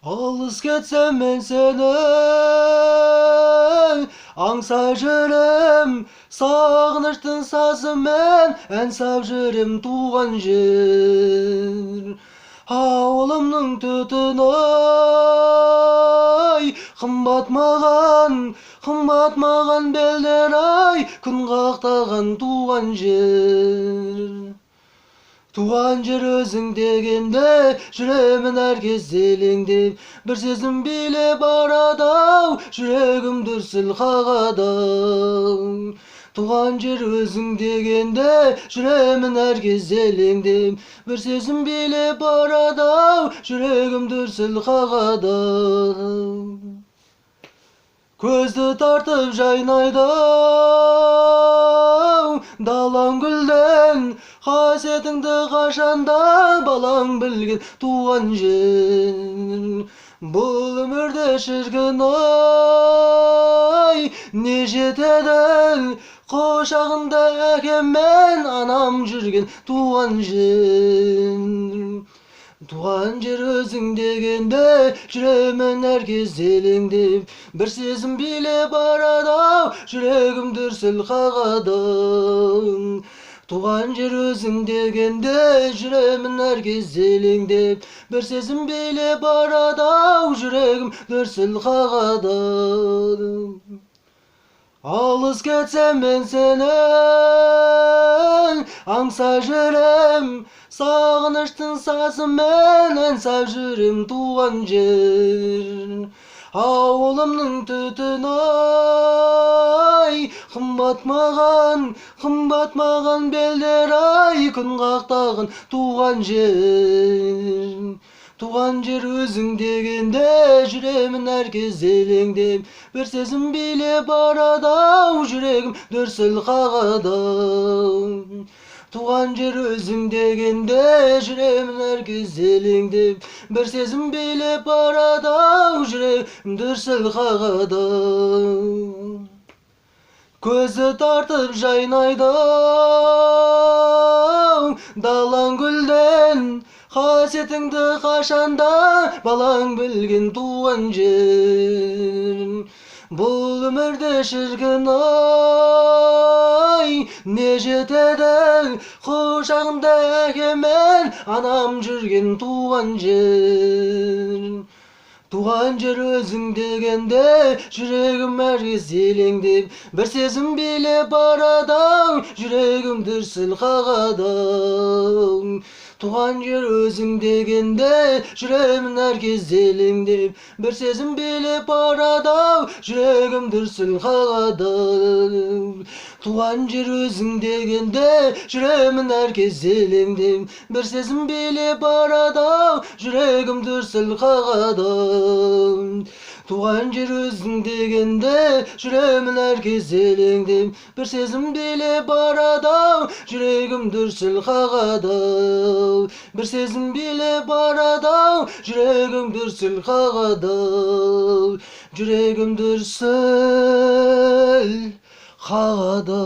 Alыс кетсем мен сені, аңсап жүрем, сағыныштың сазымен ән сап жүрем туған жер. Ауылымның түтіні ай, қымбат маған белдер ай, күн қақтаған туған жер. Туған жер өзің дегенде жүремін әр кезде елеңдеп, бір сезім билеп барады-ау, жүрегім дүрсіл қағады-ау. Туған жер өзің дегенде жүремін әр кезде елеңдеп, бір сезім билеп барады-ау, жүрегім дүрсіл қағады-ау. Көзді тартып жайнайды далаң гүлден, қасиетіңді қашанда балаң білген туған жер. Бұл өмірде шіркін ай, не жетеді құшағында әкем мен анам жүрген туған жер. Туған жер өзің дегенде жүремін әр кезде елеңдеп, бір сезім билеп барады-ау, жүрегім дүрсіл қағады. Туған жер өзің дегенде жүремін әр кезде елеңдеп, бір сезім билеп барады-ау, жүрегім дүрсіл қағады. Алыс кетсем мен сені, аңсап жүрем, сағыныштың сазымен ән сап жүрем туған жер. Ауылымның түтіні ай, қымбат маған белдер ай, күн қақтаған туған жер. Туған жер өзің дегенде жүремін әр кезде елеңдеп, бір сезім билеп барады-ау, жүрегім дүрсіл қағады. Туған жер өзің дегенде жүремін әр кезде елеңдеп, бір сезім билеп барады-ау, жүрегім дүрсіл қағады. Көзі тартып жайнайды далаң гүлден, қасиетіңді қашанда балаң білген туған жер. Бұл өмірде шіркін ай, не жетеді құшағында әкем мен анам жүрген туған жер. Туған жер өзің дегенде жүрегім әр кезде елеңдеп, бір сезім билеп барады-ау, жүрегім дүрсіл қағады. Туған жер өзің дегенде жүремін әр кезде елеңдеп, бір сезім билеп барады-ау, жүрегім дүрсіл қағады. Туған жер өзің дегенде жүремін әр кезде елеңдеп, бір сезім билеп барады-ау, жүрегім дүрсіл қағады. Туған жер өзің дегенде жүремін әр кезде елеңдеп, бір сезім билеп барады-ау, жүрегім дүрсіл қағады. Бір сезім билеп барады-ау, жүрегім дүрсіл қағады. Жүрегім дүрсіл қағады.